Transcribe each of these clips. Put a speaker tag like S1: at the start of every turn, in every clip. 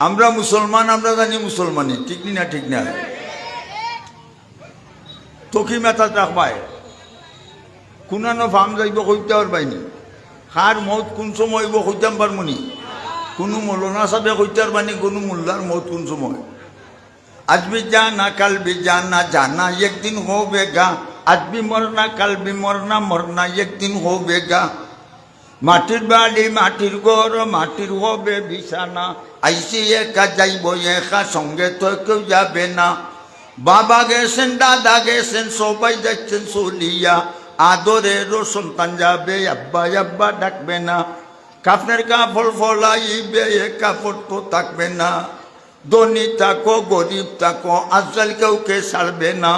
S1: আমরা মুসলমান, আমরা জানি মুসলমানই, ঠিক না ঠিক না? তকি মাথাত রাখবাই, কোনানো ফার্ম যাইব কইতে পারবাইনি, কার মত কোন সময় হইব কইতাম পারমনি, কোনো মৌলানা সাহেবে কইতে পারবানি কোনো মোল্লার মত কোন সময়। আজ भी जाना कल भी जाना, जाना एक दिन होवेगा, आज भी मरना कल भी मरना, मरना एक दिन होवेगा। মাটির বাড়ি মাটির ঘর, মাটির হবে বিছানা, আইসি একা যাইব একা, সঙ্গে তো কেউ যাবে না। বাবা গেছেন, দাদা গেছেন, সবাই যাচ্ছেন চলিয়া, আদরের সন্তান যাবে, আব্বা আব্বা ডাকবে না। কাফনের কাপড় ফলাইবে, এ কাপড় তো থাকবে না। ধনী থাকো গরিব থাকো, আজরাইল কাউকে ছাড়বে না।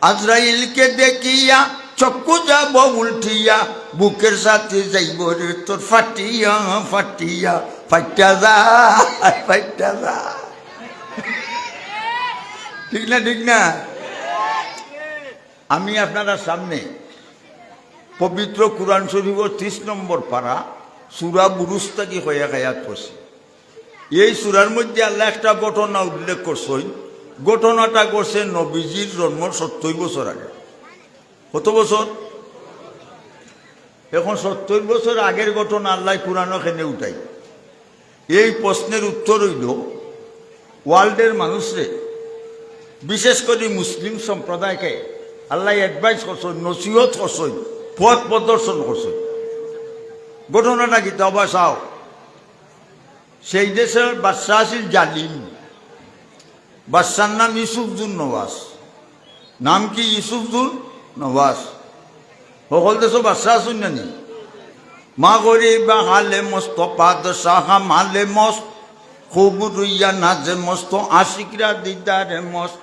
S1: আজরাইলকে দেখিয়া চক্ষু যাব উল্টিয়া, বুকের সাথে যাইব রে তোর ফাটিয়া ফাটিয়া, ফাইটা যা ফাইটা যা। ঠিক না ঠিক না? আমি আপনারা সামনে পবিত্র কুরআন শরীফের 30 নম্বর পারা সূরা বুরুজ থেকে হয়ে আয়াত পড়ছি। এই সূরার মধ্যে আল্লাহ একটা ঘটনা উল্লেখ করছেন। ঘটনাটা করছে নবীজির জন্ম 70 বছর আগে। কত বছর? এখন 70 বছর আগের ঘটনা আল্লাহ কুরআনে কেনে উঠাই। এই প্রশ্নের উত্তর হইল, ওয়ার্ল্ডের মানুষরে, বিশেষ করে মুসলিম সম্প্রদায়কে আল্লাহ অ্যাডভাইস করছেন, নসিহত করছেন, পথ প্রদর্শন করছেন। ঘটনাটা কি তবা চাও। সেই দেশের বাদশাহ আছিল জালিম। বাদশার নাম ইউসুফজুন নওয়াজ। নাম কি? ইউসুফজুন নওয়াজ। সকল দেশও বাদশাহ আছেন জানি। মা গরিবা হালে মস্ত, পাদশাহ মালে মস্ত, খুব রুইয়া নাজে মস্ত, আশিকরা দিদারে মস্ত,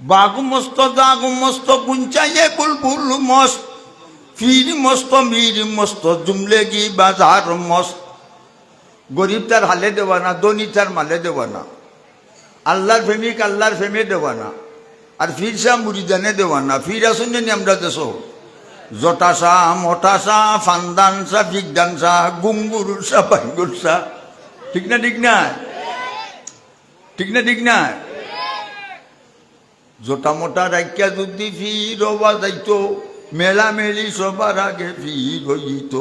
S1: বাঘ মস্ত দাগ মস্ত, গুঞ্চাইয়ে বুলবুল মস্ত, ফির মস্ত মীর মস্ত, জুমলেগি বাজার মস্ত। গরিব তার হালে দেওয়া না, ধনী তার মালে দেওয়া না, আল্লাহর প্রেমিক আল্লাহর প্রেমে দেওয়া না, আর ফির শাহ মুরিদানে দেওয়া না। ফির আসুন জানি আমরা দেশ, জটা শাহ, মোটা শাহ, ফান্দান শাহ, ফিকদান শাহ, গুঙ্গুর শাহ, বাইঙ্গুর শাহ। ঠিক না ঠিক না? ঠিক না ঠিক না? জটা মোটা রাখিয়া যদি ফির হওয়া যাইত, মেলা মেলি সবার আগে ফির হইত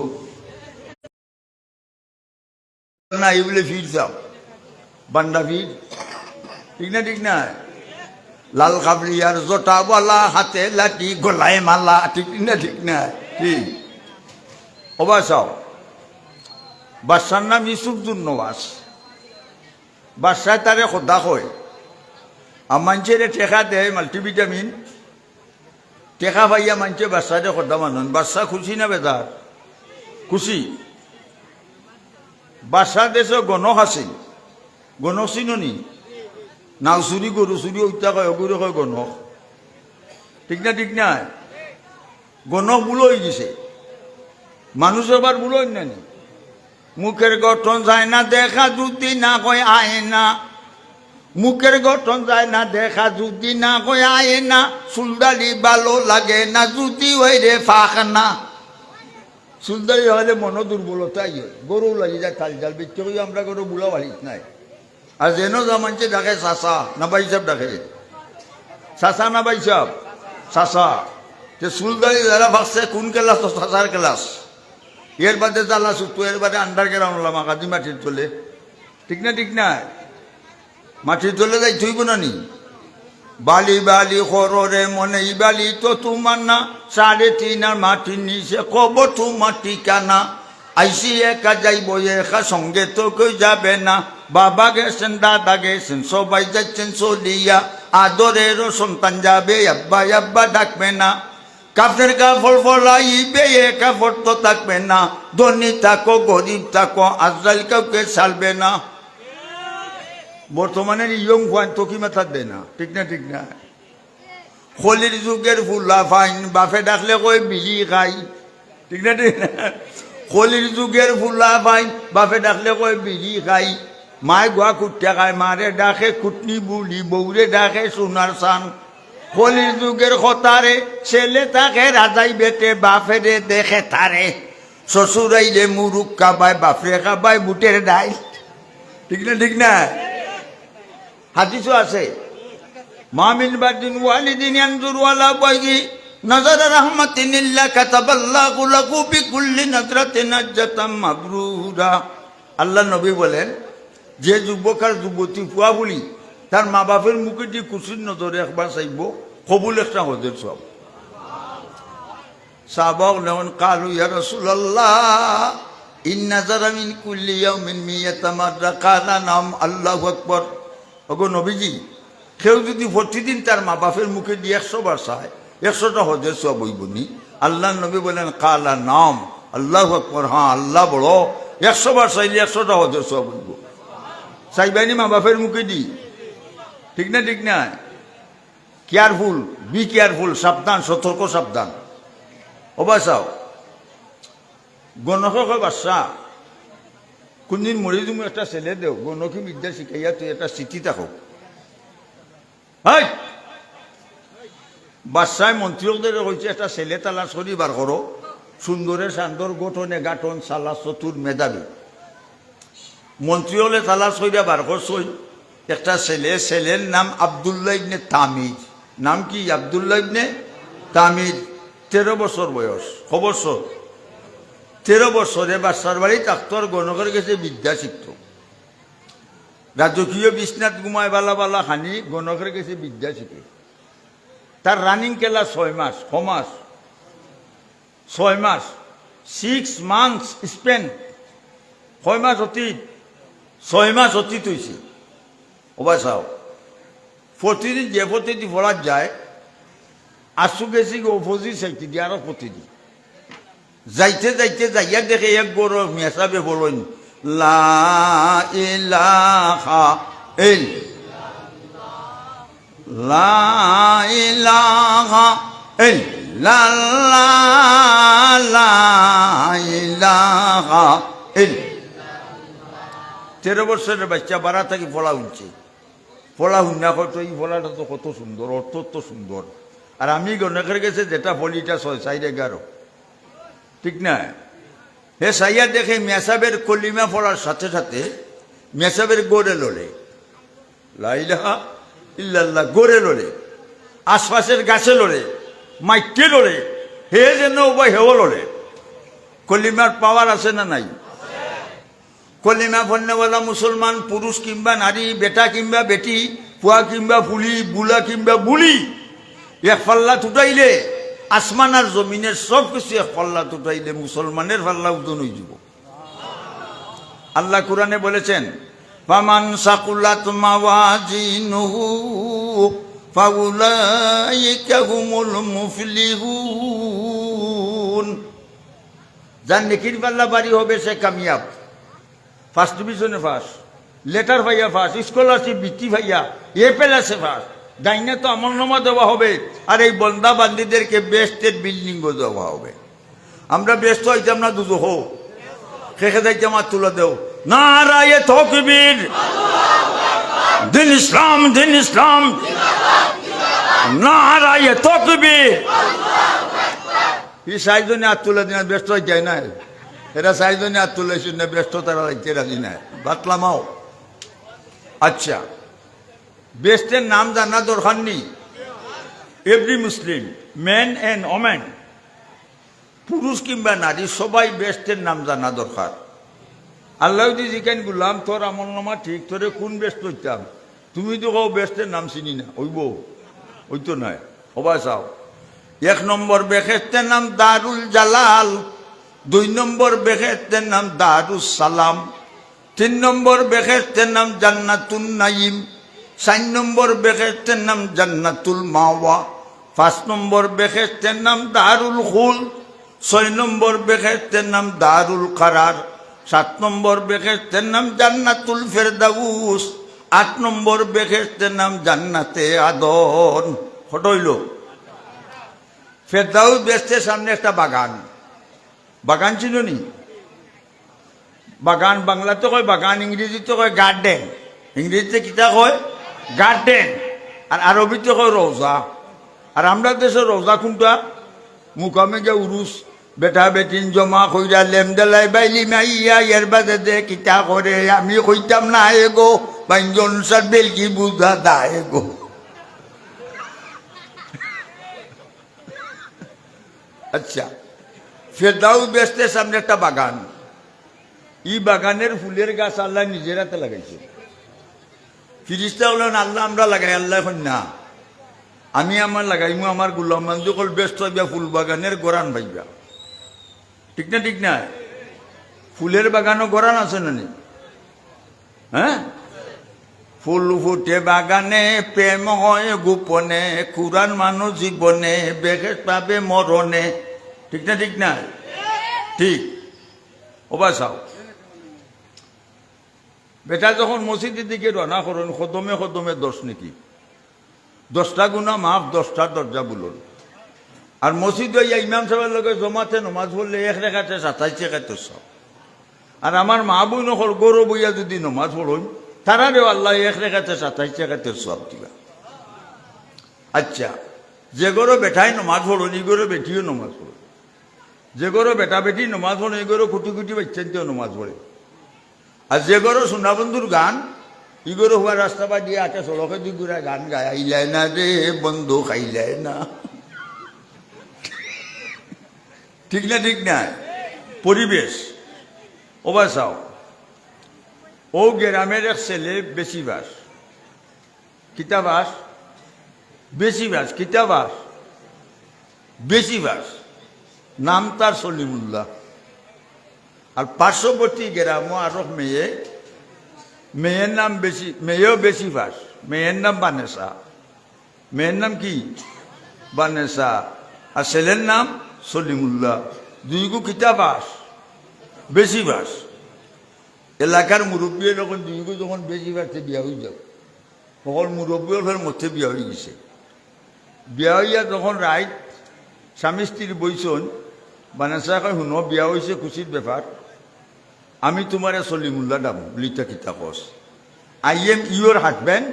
S1: না। এই বলে ফির যাও, বান্ডা ফির। ঠিক না ঠিক না? লাল কাবলিয়ার জটা বলা, হাতে লাঠি, গলায় মালা। ঠিক না ঠিক না? ঠিক। ওবা চাও, বাদশার নাম ইউসুফজুন নওয়াজ। বাদশাহ তারে খোদা কয়, আর মানুষের টেকা দেয় মাল্টিভিটামিন। টেকা পাইয়া মানুষে বাদশাহে খোদা মানুন। বাদশাহ খুশি না বেজার? খুশি। বাদশাহ দেশে গণক আছিল। গণক চিননি? নাও চুরি গরু চুরি হত্যা কয়, গরু কয় গণক। ঠিক না ঠিক না? গণক বুলো হয়ে গেছে। মানুষ এবার বুলো নানি। মুখের গঠন যায় না দেখা যদি না কয় আয় না, মুখের গঠন যায় না দেখা যদি না কয় আয় না, চুলদারি ভালো লাগে না যদি ওই রে ফাঁক না। চুলদারি হলে মনো দুর্বলতাই হয়। গরু লাগি যায় তাল জাল বিচ্ছে কই আমরা গরু বুলা বাড়িত নাই। আর যেন জামানছে ডাকে চাষা না ভাই সাহেব, ডাকে চাষা না ভাই সাহেব, চাষা। যে চুলদারি যারা ভাবছে কোন ক্লাস? তো চাষার ক্লাস। এর বাদে জ্বালা সুতো, এর বাদে আন্ডার গ্রাউন্ড হলাম আকাদি মাটির তোলে। ঠিক না ঠিক না? মাটির তোলে যাই থইব না নি? বালি বালি খরে মনে বালি তো তোমার না, 3.5 আর মাটির নিচে কবর তোমার ঠিকানা। আইসি একা যাইব একা, সঙ্গে তো কেউ যাবে না। বাবা গেছেন, দাদা গেছেন, সবাই যাচ্ছেন চলিয়া, আদরের সন্তান যাবে, আব্বা আব্বা ডাকবে না। কাফনের কাপড় ফলাইবে, এ কাপড় তো থাকবে না। ধনী থাকো গরিব থাকো, আজরাইল কাউকে ছাড়বে না। বর্তমানের ইয়ং ফাইন তকি মাথা দেয় না। ঠিক না ঠিক না? কলির যুগের ফুলা ফাইন, বাপে ডাকলে কই বিড়ি খাই। ঠিক না ঠিক না? কলির যুগের ফুলা ফাইন, বাপে ডাকলে কই বিড়ি খাই। মায় গোয়া কুট্টা খায়, মারে ডাকে কুটনি বুড়ি, বৌরে ডাকে সোনার চান। কলির যুগের খতারে ছেলে তাকে রাজাই বেটে, বাপেরে দেখে তারে। শ্বশুরাইলে মুরুখ কাবায়, বাপরে কাবায় বুটের ডাইল। ঠিক না ঠিক না? হাদিসও আছে, মামিন বাদিন ওয়ালিদিন ইয়ানজুরু আলা বাইহি নাযারা রাহমাতিন ইল্লা কাতাবাল্লাহু লাহু বিকুল্লি নাজরাতিন নাজরাতাম মাবরুরা। আল্লাহ নবী বলেন, যে যুবক আর যুবতী ফুয়া বলি তার মা বাপের মুখে দিয়ে খুশির নজরে একবার চাইব, কবুল একটা হজের সব। সাহাবাও নেন কালু ইয়া রাসূলুল্লাহ ইন্না যারা মিন কুল্লি ইয়াউমিন মিয়াতা মাররা কানা নাম আল্লাহু আকবার। ওগো নবীজি, কেউ যদি প্রতিদিন তার মা বাপের মুখে দিয়ে 100 বার চায় 100টা হজের সব হইবনি? আল্লাহ নবী বলেন কালা নাম আল্লাহু আকবার, হ্যাঁ আল্লাহ বড়, 100 বার চাইলে 100টা হজের সব হইব। চাইবাইনি মা বাপের মুখে দি, ঠিক না ঠিক না? কেয়ারফুল, বি কেয়ারফুল, সাবধান, সতর্ক সাবধান। ও বাসাও গণক বাচ্চা কোনদিন মরি তুমি একটা ছেলে দেও, গণকি বিদ্যা শিখাইয়া তুই একটা চিঠি থাকো। বাদশাহ মন্ত্রীদের হয়েছে একটা ছেলে তালাশ করি বার করো, সুন্দরের সান্দর, গঠনে গাঠন, সালা চতুর, মেধাবী। মন্ত্রী হলে তালাশ করিয়া বার করছই একটা ছেলে, ছেলের নাম আব্দুল্লাহ ইবনে তামির। নাম কি? আব্দুল্লাহ ইবনে তামির। 13 বছর বয়স। বছর 13 বছরে বাচ্চার বাড়ি তাক্তর গণকের কাছে বিদ্যা শিখত। রাজকীয় বিছনাত ঘুমায় বালা বালা খানি গণকের কাছে বিদ্যা শিখে। তার রানিং কেলা 6 মাস। 6 মাস 6 মান্থস স্পেন। 6 মাস অতীত, 6 মাস অতীত হয়েছে। ওবা চাও প্রতিদিন যে প্রতিদিন পড়া যায়, আসু গেছি অপোজিট সাইড দিয়ে আরো প্রতিদিন যাইতে যাইতে যাইয়া দেখে এক বড় মেসাবে বলেন লা ইলাহা লা ইলাহা ইল্লাল্লাহ লা ইলাহা 13 বছরের বাচ্চা বাড়া থাকি ফলা উঠছে। ফলা হুন্না হয়তো এই ফলাটা তো কত সুন্দর, অর্থ তো সুন্দর। আর আমি গণকের গেছে যেটা ফলিটা 6, 4, 11, ঠিক না? হে সাইয়া দেখে মেসাবের কলিমা পড়ার সাথে সাথে মেসাবের গড়ে লোলে, লা ইলাহা ইল্লাল্লাহ গড়ে লোলে, আশপাশের গাছে লোলে, মাইকে লোলে, হে যেন উভয় হেও লোলে। কলিমার পাওয়ার আছে না নাই? কলিমা পড়নেওয়ালা মুসলমান পুরুষ কিংবা নারী, বেটা কিংবা বেটি, পুয়া কিংবা ফুলি, বুলা কিংবা বুলি, এক পাল্লা তুটাইলে আসমান আর জমিনের সব কিছু এক পাল্লা তুটাইলে মুসলমানের পাল্লা উদন হয়ে যাব। আল্লাহ কুরআনে বলেছেন, ফামান সাকুলাত মাওয়াজিনুহু ফাউলাইকা হুমুল মুফলিহুন। যার নেকির পাল্লা বাড়ি হবে সে কামিয়াব। ফার্স্ট ডিভিশনে ফার্স্ট, লেটার ভাইয়া ফার্স্ট, স্কলারশিপ বৃত্তি ভাইয়া, প্লাসে ফার্স্ট। ডাইনে তো আমলনামা দেওয়া হবে, আর এই বন্দা বান্দিদেরকে বেস্টের বিল্ডিংও দেওয়া হবে। আমরা ব্যস্ত হইতাম না দুজো হো খেখে যাইতাম আর তুলে দেও নারায়ে তাকবীর, দিন ইসলাম, দিন ইসলাম, নারায়ে তাকবীর। এই 4 জনে হাত তুলে দিন, ব্যস্ত হয়ে যায় না এরা। 4 জনে হাত তুলে শুনে ব্যস্ত, তারা লাগছে রাজি না, বাতলামাও। আচ্ছা, বেস্টের নাম জানা দরকার নেই। Every Muslim, men and women, পুরুষ কিংবা নারী, সবাই বেস্টের নাম জানা দরকার। আল্লাহ যদি জিজ্ঞান গুলাম তোর আমল নামা ঠিক, তোরে কোন বেস্ট হইতাম, তুমি তো কও বেস্টের নাম চিনি না, হইব হইতো নয়। সবাই চাও 1 নম্বর বেহেশতের নাম দারুল জালাল, 2 নম্বর বেহেশতের নাম দারুস সালাম, 3 নম্বর বেহেশতের নাম জান্নাতুন নাইম, 4 নম্বর বেহেশতের নাম জান্নাতুল মাওয়া, 5 নম্বর বেহেশতের নাম দারুল খুল, 6 নম্বর বেহেশতের নাম দারুল কারার, 7 নম্বর বেহেশতের নাম জান্নাতুল ফেরদাউস, 8 নম্বর বেহেশতের নাম জান্নাতে আদন। হটইল ফেরদাউস বেহেশতের সামনে একটা বাগান। বাগান চিনি? বাগান বাংলাতে কয় বাগান, ইংরেজিতে কয় গার্ডেন। ইংরেজিতে কিতা কয়? গার্ডেন। আর আরবিতে কয় রোজা। আর আমরা দেশের রোজা কোনটা? মুকামে গিয়া উরুস, বেটা বেটিন জমা কইরা লেমডেলাই বাইলি মাইয়া এর বাদে দে কিতা করে আমি কইতাম না এগো বাইজন সার বেলকি বুঝা দা এগো। আচ্ছা, ফেরদাউস বেস্তের সামনে একটা বাগান, এই বাগানের ফুলের গাছ আল্লাহ নিজের হাতে লাগাইছে। ফিরিস্তা হলেন আল্লাহ আমরা লাগাই, আল্লাহ এখন না আমি আমার লাগাইমু, আমার গুলাম মানজু কল ব্যস্ত হইবা ফুল বাগানের গোরান ভাইবা। ঠিক না ঠিক না? ফুলের বাগানও গোরান আছে না? হ্যাঁ, ফুল ফুটে বাগানে প্রেম হয় গোপনে, কুরান মানুষ জীবনে বেহেশত পাবে মরণে। ঠিক না ঠিক না? ঠিক। ওবা চাও, বেটা যখন মসজিদের দিকে রওনা করেন কদমে কদমে 10 নাকি 10টা গুণা মাফ 10টা দরজা বলুন। আর মসজিদ হইয়া ইমাম সাহেবের লগে জমাতে নমাজ পড়লে 1 রেখাতে 27 রেখাতে সব। আর আমার মা বই নকল গরু বইয়া যদি নমাজ পড়ুন তারারেও আল্লাহ 1 রেখাতে 27 রেখাতে সব দিবা। আচ্ছা, যে গরো বেটাই নমাজ পড়ুন এই গরো বেটিও নমাজ পড়ুন, যে গরো বেটা বেটি নমাজ পড়ুন এই গরো কুটি কুটি বাচ্চাতেও নমাজ পড়ে। আর যে গরো সোনা বন্ধুর গান ই গরো হওয়া রাস্তা বা দিয়ে আটা সড়কে দুই গুড়া গান গায়, আইলায় না রে বন্ধু খাইলায় না। ঠিক না ঠিক না? পরিবেশ। ওবা চাও, ও গ্রামের এক ছেলে বেশি বাস কিতা বাস বেশি বাস কিতা বাস বেশি বাস, নাম তার সলিমুল্লাহ। আর পার্শ্ববর্তী গ্রামও আরো মেয়ে, মেয়ের নাম বেশি, মেয়েও বেশি বাস, মেয়ের নাম বানেসা। মেয়ের নাম কি? বানেসা। আর ছেলের নাম সলিমুল্লাহ। দুইগু কিতা বাস বেশি বাস। এলাকার মুরব্বী যখন দুইগু যখন বেশি বাসে বিয়া হয়ে যাও, সকল মুরব্বীর ফের মধ্যে বিয়া হয়ে গেছে। বিয়া হইয়া যখন রাইত স্বামী স্ত্রীর বইছন, বানেসা কয় শুনো বিয়া হয়েছে খুশির ব্যাপার, আমি তোমারে সলিমুল্লাহ ডাকো। লিটা কিতা কস, আই এম ইউর হাজব্যান্ড,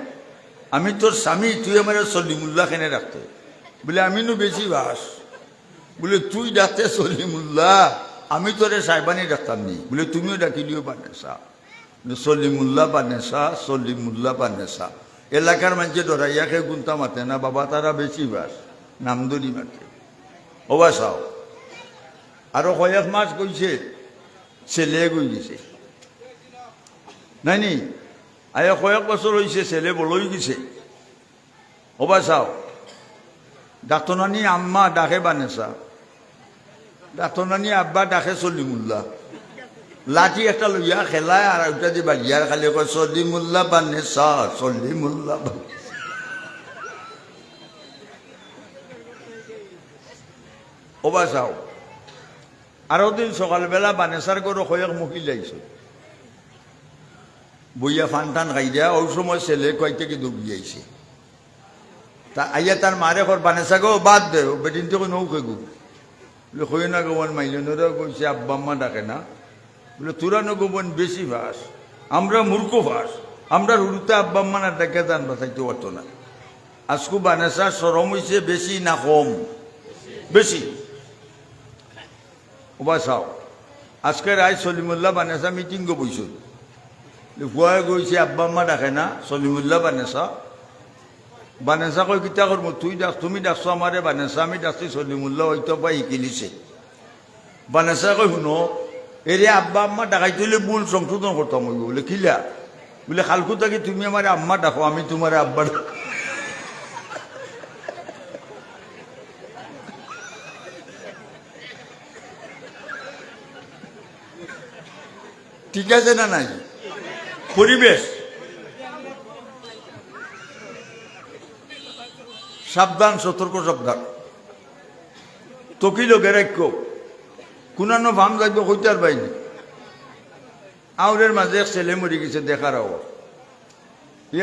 S1: আমি তোর স্বামী, তুই আমার সলিমুল্লাহ কেনে রাখতে? বলে আমি নো বেশি বাস। বলে তুই ডাকতে সলিমুল্লাহ, আমি তোরে সাহেবানি ডাকতাম নি। বলে তুমিও ডাকিলিও বানেসা। সলিমুল্লাহ বানেসা, সলিমুল্লাহ বানেসা। এলাকার মানুষে ডরাইয়াকে গুনতা মাতে না, বাবা তারা বেশি বাস, নামদরি মাতে। ওবা চাও, আরো কয়েক মাস কইছে ছেলে গই গেছে নাই নি, আয় কয়েক বছর হয়েছে ছেলে বড়ই গেছে। ওবা চাও, ডাক্তরানি আম্মা ডাকে বানেসা, ডাক্তরানি আব্বা ডাকে সলিমুল্লাহ। লাঠি একটা লইয়া খেলায় আর ওইটা দিয়ে বাড়িয়ার খালি কয় সলিমুল্লাহ বানেসা, সলিমুল্লাহ। ওবা চাও, আরো দিন সকালবেলা বানেসার করে কয়েক মহিলা আইছে, বইয়া ফান টান খাই দেয়া। ওই সময় ছেলে কয়েকটা কি দৌড়িয়াইছে, তা আইয়া তার মারে কর বানেসা গো বাদ দে, বেটিন তো নৌকে গো। বলে কই না গোবন মাইলনেরা কইছে আব্বা আম্মা ডাকে না। বলে তোরা না গোবন বেশি ভাস, আমরা মূর্খ ভাস, আমরা রুড়ুতে আব্বা আম্মা না ডাকে দান বাঁচাইতে পারতো না। আজকু বানেসা সরম হয়েছে বেশি না কম? বেশি। ওবা চাও, আজকে রায় সলিমুল্লাহ বানেসা মিটিং গো বইছ, ফুয়ায় গইছে আব্বা আম্মা ডাকে না, সলিমুল্লাহ বানেসা। বানেসা কই কিতা করবো, তুই ডাক, তুমি ডাকছো আমারে বানেসা, আমি ডাকছি সলিমুল্লাহ, হয়তো বা শিকিলিছে। বানেসা কই শুনো, এরে আব্বা আম্মা ডাকাই তুলে ভুল সংশোধন করতাম হইব। বলে খিলা? বলে খালকু থাকি তুমি আমার আম্মা ডাকো, আমি তোমার আব্বা ডাকো। ঠিক আছে না নাই? পরিবেশ। সাবধান, সতর্ক সাবধান। তকিল গেরাক্য কোনানো ভাম যাইব কইতার বাইনি। আউরের মাঝে এক ছেলে মরি গেছে দেখার আওয়ার।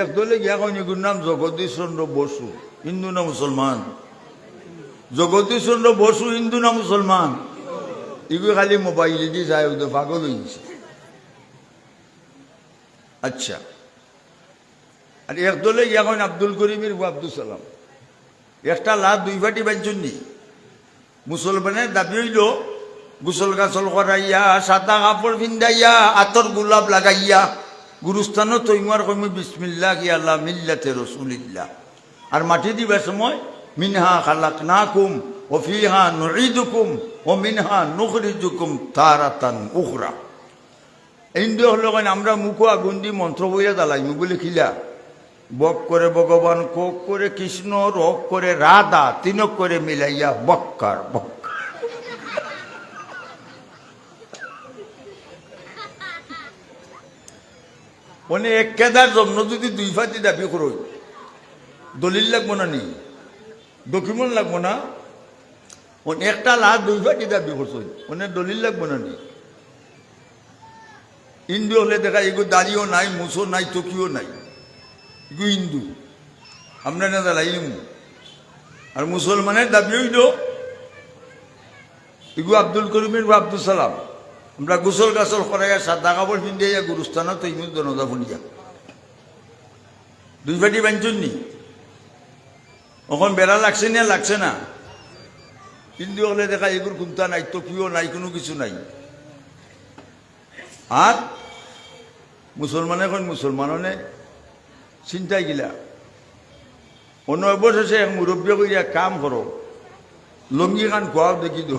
S1: এক দলে গিয়া কইনিগুর নাম জগদীশ চন্দ্র বসু, হিন্দু না মুসলমান? জগদীশ চন্দ্র বসু হিন্দু না মুসলমান? এগুলো খালি মোবাইল দিয়ে যায়, ওদের পাগল হয়ে গেছে। আচ্ছা, আর এক দলে গিয়া কইন আব্দুল করিমের আব্দুল সালাম। একটা লাভ দুই ফাটি বাঞ্চন নি। মুসলমানের দাবি হইল গোসল গাছল করাইয়া সাদা কাপড় পিন্দাইয়া আতর গোলাপ লাগাইয়া গুরুস্থানও তৈমার কমি বিসমিল্লাহ কি আল্লাহ মিল্লাতে রসুলিল্লাহ। আর মাটি দিবার সময় মিনহা খালাকনাকুম ও ফিহা নুঈদুকুম ও মিনহা নুখরিজুকুম তারাতান উখরা। ইন্দ্র হলো আমরা মুখো আগুন দি মন্ত্র বইয়া জ্বালাইমু বলে খিলা বক করে ভগবান, কোক করে কৃষ্ণ, রক করে রাধা, তিনক করে মিলাইয়া বক্কার বক্কার। মানে এক কেদার জন্য যদি দুই ফাটি দাবি করো দলিল লাগবো না, নি ডকুমেন্ট লাগবো না, একটা লাখ দুই ফাটি দাবি করছো মানে দলিল লাগবো না, নি হিন্দু হলে দেখা এগো দাড়িও নাই, মুসো নাই, চকিও নাই, এগো হিন্দু আমরা না দাঁড়াইম। আর মুসলমানের দাবি হইল এগো আব্দুল করিমের বা আব্দুল সালাম। আমরা গোসল গাছল করাইয়া সাদা কাপড় পিন্দিয়া গুরুস্থানত তৈমুদ জনতা ফুলিয়া দুই ফাটি বাঞ্চন নি। ওখান বেড়া লাগছে না, লাগছে না? হিন্দু হলে দেখা এগুর কুন্তা নাই, তকিও নাই, কোনো কিছু নাই। আর মুসলমানে এখন মুসলমাননে চিন্তাই গিলা অন্য অবশেষে এক মুরব্বী করিয়া কাম করো, লঙ্গি খান খোয়াও দেখি দো।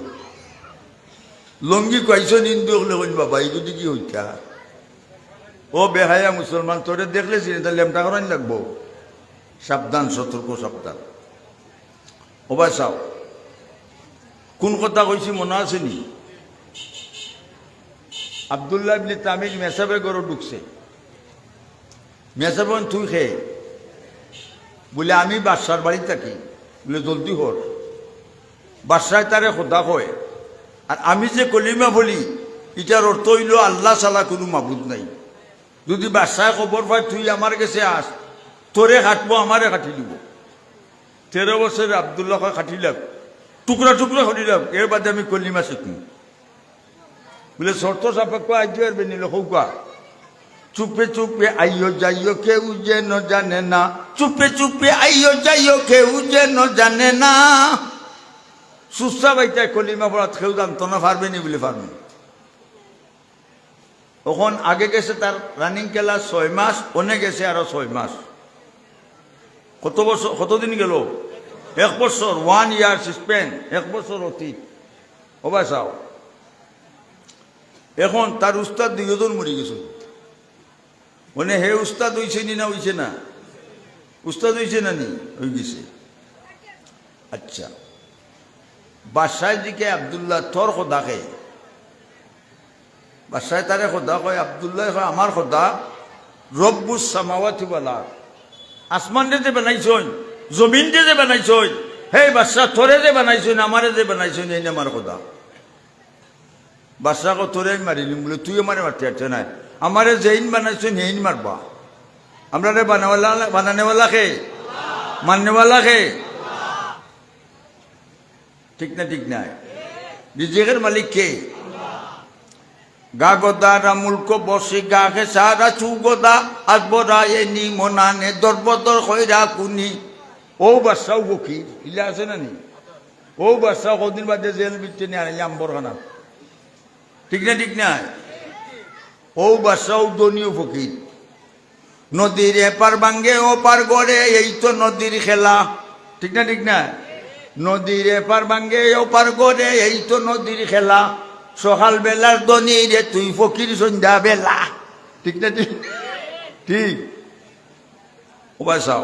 S1: লঙ্গি খুৱাইছ হিন্দু হলে কইন বাবা এই যদি কি হইতা ও বেহায়া মুসলমান, তোরে দেখলে চিন্তা লেমটা করাই লাগবো। সাবধান, সতর্ক, সাবধান। ও ভাই চাও কোন কথা কইছি মনে আছে নি? আব্দুল্লাহ ইবনে তামির মেসাবে গরো ঢুকছে, মেসাবে তুই খেয়ে বলে আমি বাদশার বাড়ি থাকি, বলে জলদি হর। বাদশায় তারে খোদা কয়, আর আমি যে কলিমা বলি এটার অর্থ হইল আল্লাহ ছাড়া কোনো মাবুদ নাই। যদি বাদশায় খবর পায় তুই আমার কাছে আস, তোরে কাটবো, আমারে কাটি দিব। 13 বছরে আব্দুল্লাহ কাটিলাম, টুকরা টুকরা করিলাম, এর বাদে আমি কলিমা শিখি। বলে শর্ত সাপেক্ষ আইতে পারবে নিল হৌকা। চুপে চুপে আইও যাইও কেউ যেন জানে না, চুপে চুপে আইও যাইও কেউ যেন জানে না। সুস্থা বাইটায় কলিমা পড়া কেউ জানতো না, পারবে নি বলে পারবে। তখন আগে গেছে তার রানিং খেলা 6 মাস, অনেক গেছে আরো 6 মাস। কত বছর, কতদিন গেল? 1 বছর, 1 ইয়ার স্পেন, 1 বছর অতীত। ও ভাই চাও এখন তার উস্তাদ 2 জন মরি গেছে। মানে হে উস্তাদ হইছে নি না হইছে না? উস্তাদ হইছে না নি? হয়ে গেছে। আচ্ছা, বাদশাহ দিকে আব্দুল্লাহ তোর খোদা কে? বাদশাহ তারে খোদা কয়, আব্দুল্লাহ কয় আমার খোদা রব্বুস সামাওয়াতি ওয়াল আরদ। আসমান যে বানাইছই, জমিন যে বানাইছই, হে বাদশাহ তোরে যে বানাইছই, আমারে যে বানাইছই, এই আমার খোদা। বাদশাহ কো তোরে মারিলিম, বলে তুই আমারে মারতে পারছ না, আমারে যেইন বানাইছই হেইন মারবা। আমরা রে বানানেওয়ালা কে? মাননেওয়ালা কে? ঠিক না? ঠিক নাই? রিজিকের মালিক কে? গা গদারা মুলক বসে গা গে সারা চুগদা আসবরা এনি মনানে দরবদর কইরা কুনি। ও বাদশাহ ফকির ইলা আছে না নি? ও বাদশাহ কদিন বাদে জেল বিচ্ছে নিয়ে আনি আম্বরখানা। ঠিক না? ঠিক নাই? ও বাদশাহ দনীয় ফকির। নদীর এপার ভাঙ্গে ওপার গড়ে, এই তো নদীর খেলা। ঠিক না? ঠিক না? নদীর এপার ভাঙ্গে ওপার গড়ে, এই তো নদীর খেলা। সকাল বেলার দনি রে তুই ফকির সন্ধ্যা বেলা। ঠিক না? ঠিক ঠিক। ও বাদশাহ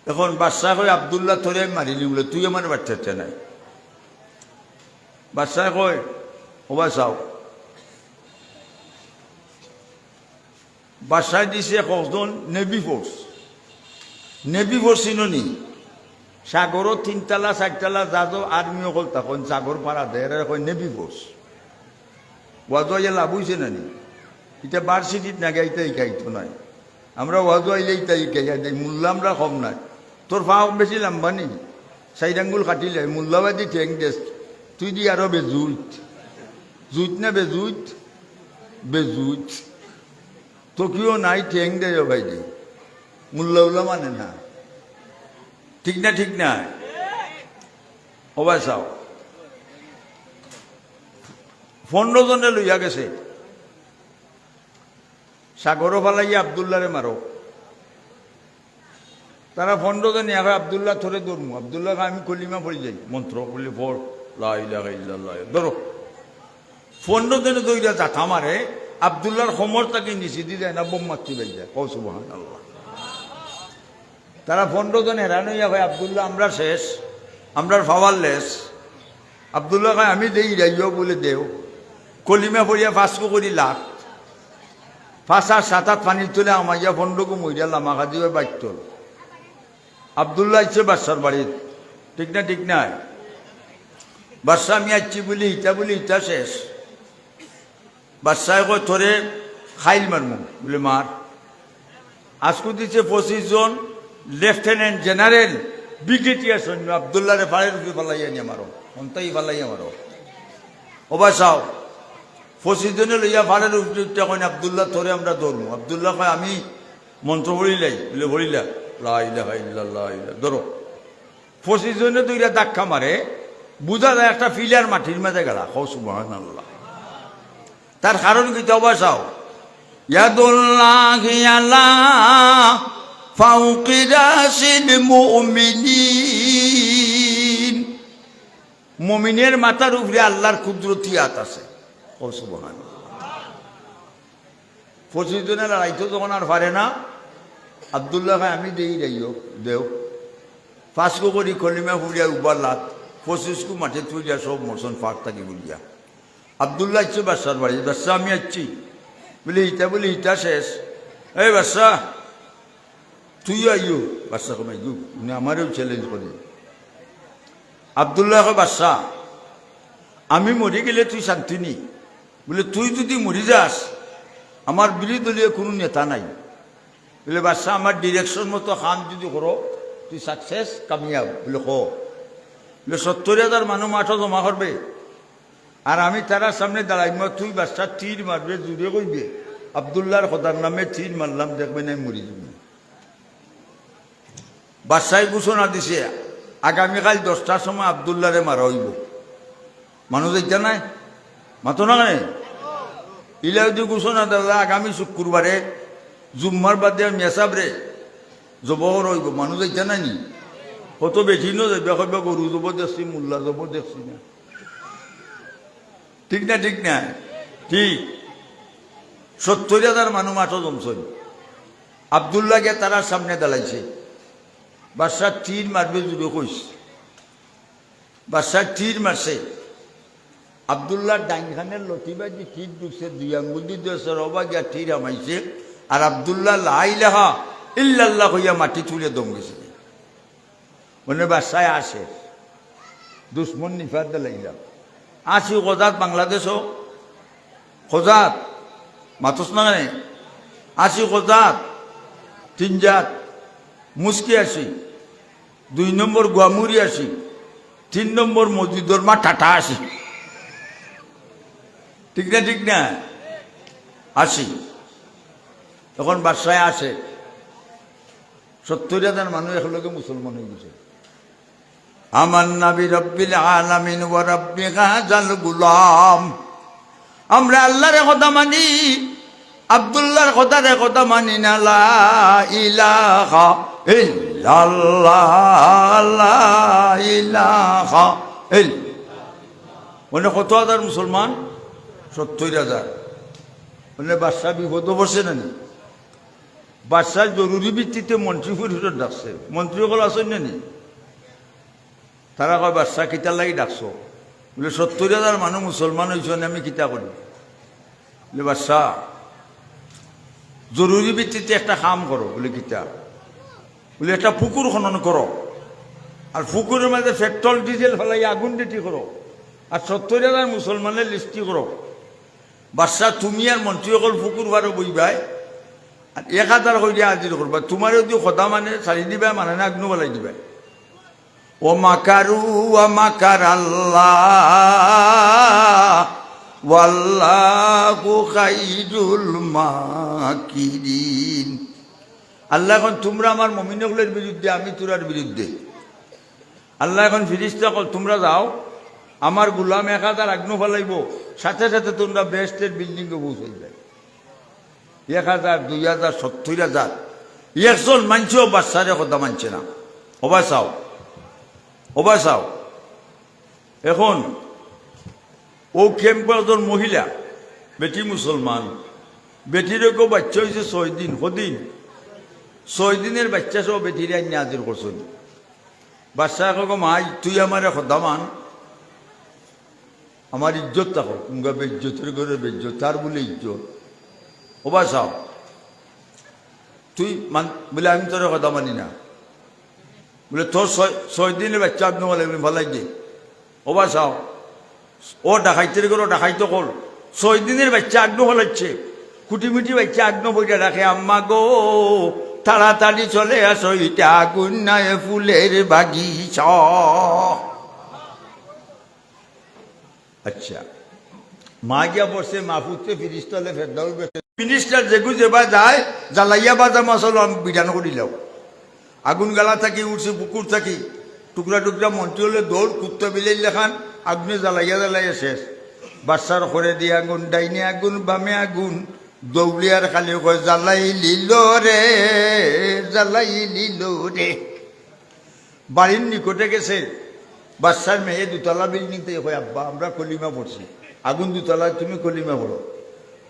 S1: এখন বাদশাহ কয় আব্দুল্লাহ তোরে মারিলি, বলে তুই আমার বাচ্চা নাই। বাদশাহ কয় ও বাদশাহ, বাদশাহ দিছে কজন নেভি ফোর্স। নেভি ফোর্স চিনি? সাগরও 3 তালা 4 তালা জাহাজ আর্মি অকল তখন সাগর পাড়া দেয়, কয় নেভি ফোর্স। ওয়াজু আইয়া লাভ হয়েছে না নি? এটা ভার্সিটিত না গাইতে গাইতো নাই, আমরা ওয়াজু আইলে তাই গাইয়া দেয়। মূল্য আমরা কম নাই, তোর ফাও বেশি লাম্বা নি, 4 আঙ্গুল কাটিলে মূল্যবাদী ঠেং দেশ তুই দি আরো বেজুইত। জুইত না বেজুইত? বেজুইত। তো কিও নাই ঠেং দেয় ভাই দে, মূল্য মানে না। ঠিক না? ঠিক না? ও ভাই চাও 15 জনে লইয়া গেছে সাগরও ফালাইয়া আবদুল্লাহরে মারো। তারা 15 জনে এখন আবদুল্লাহ থরে ধরমু, আবদুল্লাহ আমি কলিমা পড়ি যাই, মন্ত্র বলি পড় লা ইলাহা ইল্লাল্লাহ ধরো। 15 জনে দইরা জাথা মারে, আবদুল্লাহর খমর তাকে নিচে দিয়ে যায় না, বোম মারতে পাই যায়। কও সুবহানাল্লাহ। তারা 15 জন হেরান হইয়া ভাই আবদুল্লাহ আমরা শেষ, আমরার পাওয়ারলেস। আবদুল্লাহ কয় আমি দেই রাইও বলে দেও, কলিমা পড়িয়া ফাঁসকো করি লাখ 5 আর 7 হাত পানি তুলে আমাইয়া 15 মহিলা লামাখা দিয়ে বাইক তোল। আবদুল্লাহ ইচ্ছে বাদশার বাড়ির, ঠিক না ঠিক নাই? বাদশাহ আমি আসছি বলি ইটা শেষ। বাদশাহ কয় তোরে খাইল মারমু বলে মার। আজকু দিচ্ছে 25 জন লেফটেন্যান্ট জেনারেল ব্রিগেডিয়ার সৈন্য আবদুল্লাহরে ফাড়ের উপরে ফালাইয়া নিয়ে মারো, অন্তাই ফালাইয়া মারো। ওবা চাও 25 জনে লইয়া ফাড়ের উপরে কয় আবদুল্লাহ তোরে আমরা ধরবো। আবদুল্লাহ কয় আমি মন্ত্র পড়িলাই বলে বলিলা লা ইলাহা ইল্লাল্লাহ ধরো। 25 জনে দুইটা ধাক্কা মারে, বুঝা যায় একটা ফিলার মাটির মাঝে গেলা। কও সুবহানাল্লাহ। তার কারণ কি তবা চাও, ইয়াদুল্লাহি আলা ফাওকি রাসিল মুমিনিন, মুমিনের মাথার উপরে আল্লাহর কুদরতি হাত আছে। কও সুবহানাল্লাহ। 25 জনের লড়াইতো যখন আর পারে না, আবদুল্লাহ ভাই আমি দেই যাইও দেও, 5 করি কলিমা ফুরিয়া উবার লাত 25 মাঠে তুলিয়া সব মরসন ফাঁক থাকি বলিয়া। আবদুল্লাহ ইচ্ছে বাদশার বাড়ি, বাদশাহ আমি আসছি বলে ইটা শেষ। এই বাদশাহ তুই আইও, বাদশাহ কমাই গু উনি আমারও চ্যালেঞ্জ করি। আবদুল্লাহ বাদশাহ আমি মরি গেলে তুই শান্তি নি, বলে তুই যদি মরি যাস আমার বিরোধী দলীয় কোনো নেতা নাই। বলে বাদশাহ আমার ডিরেকশন মতো খান যদি করো তুই সাকসেস কামিয়াব। বলে কো, বলে 70,000 মানুষ মাঠে জমা করবে আর আমি তারা সামনে দাঁড়াইম, তুই বাদশাহ তীর মারবে জুড়ে কইবে আবদুল্লাহর খোদার নামে তীর মারলাম দেখবে নাই মরি যাবে। বাদশাহ ঘোষণা দিছে আগামীকাল 10টার সময় আবদুল্লাহরে মারা হইব। মানুষ এটা নাই মাতো না কেন ইলা যদি ঘোষণা দেওয়া আগামী শুক্রবারে জুম্মার বাদে মেসাবরে জবর হইব, মানুষ এটা নাই নি কত বেশি ন যাবে কইবা গরু জব দেখছি মোল্লা জব দেখছি না, ঠিক না ঠিক না ঠিক। 70,000 মানুষ মাঠে জমছই। আবদুল্লাহকে তারা সামনে দাঁড়াইছে, বাদশাহ তীর মারবে জুড়ে কইস। বাদশাহ তীর মারছে, আবদুল্লাহ ডাইনখানের লতিবা যে তীর ঢুকছে 2 আঙ্গুল দিয়ে রবা গিয়া তীর হামাইছে আর আবদুল্লাহ লা ইলাহা ইল্লাল্লাহ হইয়া মাটি তুলে দম গেছে। মানে বাদশাহ আসে দুশ্মন নিফাত দিলাম আসি খোজাত বাংলাদেশও খোজাত মাতস না আসি খোজাত 3 জাত মুসকি আসি, 2 নম্বর গুয়ামুরি আসি, 3 নম্বর মসজিদর মা টাটা আসি, ঠিক না ঠিক না আসি। তখন বাদশাহ আসে 70,000 মানুষ একলগে মুসলমান হয়ে গেছে। আমার নবী রব্বিল আলামিন ওয়া রব্বি হাযাল গুলাম, আমরা আল্লাহর কথা মানি, আব্দুল্লাহর কথা মানি না। লা ইলাহা ইল্লাল্লাহ লা ইলাহা ইল্লাল্লাহ। মানে কত হাজার মুসলমান? 70,000। মানে বাদশাহ বিপদ বসে না নি? বাদশাহ জরুরি ভিত্তিতে মন্ত্রী পরিষদ ডাকছে, মন্ত্রীসকল আসেন না নি? তারা কয় বাদশাহ কিতার লাগি ডাকছো? বলে 70,000 মানুষ মুসলমান হয়েছ আমি কিতা করি? বলে বাদশাহ জরুরি ভিত্তিতে একটা কাম করো। বলে কিতা? বলে একটা পুকুর খনন করো আর পুকুরের মাঝে পেট্রোল ডিজেল ফেলাই আগুন দিতে করো আর 70,000 মুসলমানের লিস্টি করো। বাদশাহ তুমি আর মন্ত্রী সকল পুকুর বারো বইবাই আর 1,000 করিয়া হাজির করবা, তোমার যদি কথা মানে ছাড়ি দিবা, মানে না আগ্নু বলাই দিবা। ও মাকারু ও মাকার আল্লাহ ওয়াল্লাহু খাইরুল মাকিরিন। আল্লাহ এখন তোমরা আমার মুমিনগুলোর বিরুদ্ধে, আমি তোরার বিরুদ্ধে। আল্লাহ এখন ফিরিস্তা কল তোমরা যাও আমার গুলাম 1000 আগ্ন ফেলাইব, সাথে সাথে তোমরা বেহেশতের বিল্ডিং এ পৌঁছাই যায়। 1000, 2000, 70,000 একজন মানছেও বাচ্চারে কথা মানছে না। ওবা চাও এখন ও ক্যাম্পে একজন মহিলা, বেটি মুসলমান, বেটিরও বাচ্চা হয়েছে 6 দিন, 6 দিনের বাচ্চা সব বেটিরে আইনে হাজির করছেন। বাচ্চা কক মাই তুই আমারে কথা মান, আমার ইজ্জত থাকো, তুমগা বেজ্জতের ঘরে বেজ্জত, তার বলে ইজ্জত। ওবা চাও তুই বলে আমি তোর কথা মানি না, বলে তোর 6 দিনের বাচ্চা আপনি বলে ভালাই দে। ওবা চাও ও ডাকাইতের ঘর ডাকাইতো কল, 6 দিনের বাচ্চা আগ্ন ফলাচ্ছে, কুটিমিটি বাচ্চা আগ্ন বইটা রাখে। আম্মা গো তাড়াতাড়ি চলে আসো, এটা আগুন নাই ফুলের বাগিচা। আচ্ছা মা গিয়া বসে, মাহফুজকে ফিরিস্তালে ফেরদাউল বেসে মিনিস্টার যেগু যেবা যায় জ্বালাইয়া বাজা মাসালো আমি বিধান করিলাম। আগুন গালা থাকি উঠছে, পুকুর থাকি টুকরা টুকরা মন্ত্রী হলে দৌড়, কুত্তা বিলাই লেখান, আগুনে জ্বালাইয়া শেষ। বাচ্চার ঘরে দিয়ে আগুন, ডাইনে আগুন, বামে আগুন, দৌড়িয়ার খালি কয় জ্বালাই লিল রে, জ্বালাই লিল রে। বাড়ির নিকটে গেছে, বাচ্চার মেয়ে 2 তলা বিল্ডিং থেকে কয় আব্বা আমরা কলিমা পড়ছি। আগুন 2 তলায়, তুমি কলিমা পড়ো।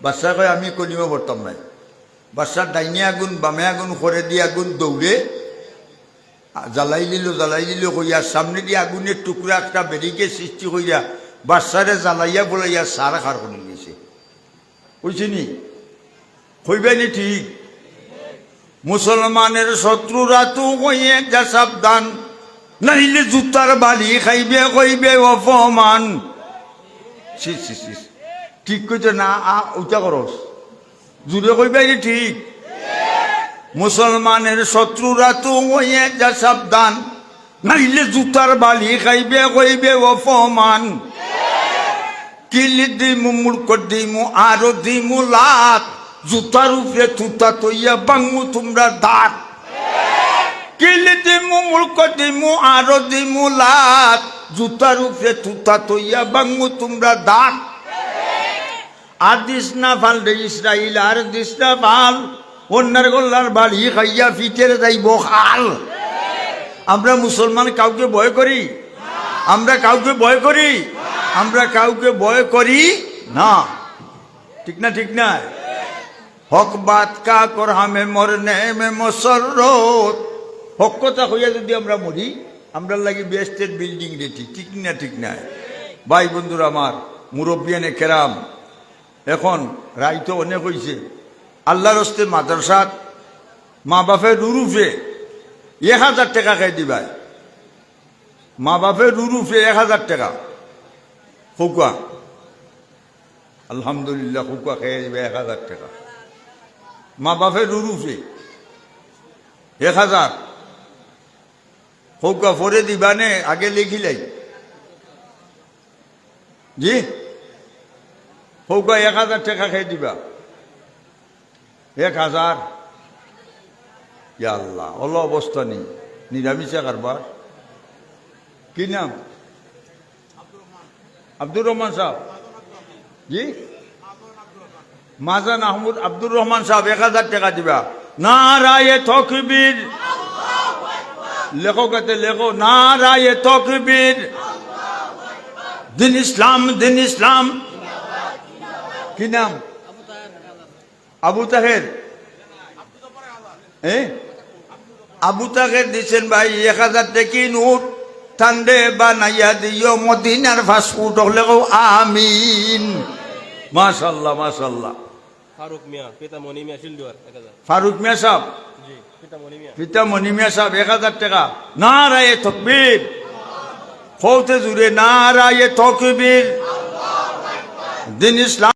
S1: বাচ্চা কয় আমি কলিমা পড়তাম নাই। বাচ্চার ডাইনে আগুন, বামে আগুন, করে দিয়ে আগুন, দৌড়ে জ্বালাই লিল কইয়া সামনে দিয়ে আগুনের টুকরা একটা বেরিকে সৃষ্টি কইয়া বাচ্চারে জ্বালাইয়া বলাইয়া সারা খার করে নিয়েছে। বুঝছিনি কইবেনি ঠিক? মুসলমানের শত্রুরা তো কইয়ে যা সাবধান, নাইলে জুতার বালি খাইবে, কইবে অপমান। ঠিক কইতে না ওটা করস, জুড়ে কইবে ঠিক। মুসলমানের শত্রুরা তো কইয়ে যা সাবধান, নাইলে জুতার বালি খাইবে, কইবে অপমান। কিলি দিমু, মুড়ক দিমু, আরো দিমু লাত, জুতার উপরে তুতা তৈয়া বাঙ্গু তোমরা দাঁত। কিলি দিমু, মুড়ক দিমু, আরো দিমু লাত, জুতার উপরে তুতা তৈয়া বাঙ্গু তোমরা দাঁত। আর দিস না ভাল রে ইসরাইল, আর দিস না ভাল, অন্যার গোল্লার বাড়ি খাইয়া ফিটের যাইব খাল। আমরা মুসলমান কাউকে ভয় করি? আমরা কাউকে ভয় করি? আমরা কাউকে ভয় করি না। ঠিক না? ঠিক না? হক বাত কা কর হামে মরনে মে মসরত। হক কথা হইয়া যদি আমরা মরি, আমরা লাগি বেহেশতের বিল্ডিং রেটি। ঠিক না? ঠিক না? ভাই বন্ধুরা আমার, মুরব্বিয়ানে কেরাম, এখন রায় তো অনেক হয়েছে। আল্লাহর হস্তে মাদ্রাসাত মা বাপের রুরুফে 1000 টাকা খাই দিবাই। মা বাপের রুরুফে 1000 টাকা খুকুয়া, আলহামদুলিল্লাহ, খুকুয়া খেয়ে দিবে 1000 টাকা। মা বাপের রুরুফে 1000 খুকুয়া পরে দিবানে, আগে লিখিলাই জি। খুকুয়া 1000 টাকা খেয়ে দিবা। 1000, ইয়া আল্লাহ, অল্লাহ অবস্থা নেই, নিরামিষা কারবার। কি নাম? আব্দুর রহমান সাহেব জি, মাজান আহমদ আব্দুর রহমান সাহেব 1000 টাকা দিবা। নারায়ে তাকবীর, লেখো কাতে লেখো, নারায়ে তাকবীর, দিন ইসলাম, দিন ইসলাম। কি নাম? আবু তাহের। আবু তাহের দিচ্ছেন ভাই 1000 টাকি নোট, ঠান্ডে বানাইয়া দিও মদিনার ফাস্টফুড হলে আমিন। মাশাল্লাহ মাশাল্লাহ।
S2: ফারুক মিয়া, পিতা মনি মিয়া, শিলদুয়ার 1000।
S1: ফারুক মিয়া সাহেব,
S2: জি, পিতা মনি মিয়া,
S1: পিতা মনি মিয়া সাহেব 1000 টাকা। নারায়ে তাকবীর, খৌতে জুড়ে নারায়ে তাকবীর, দিন ইসলাম।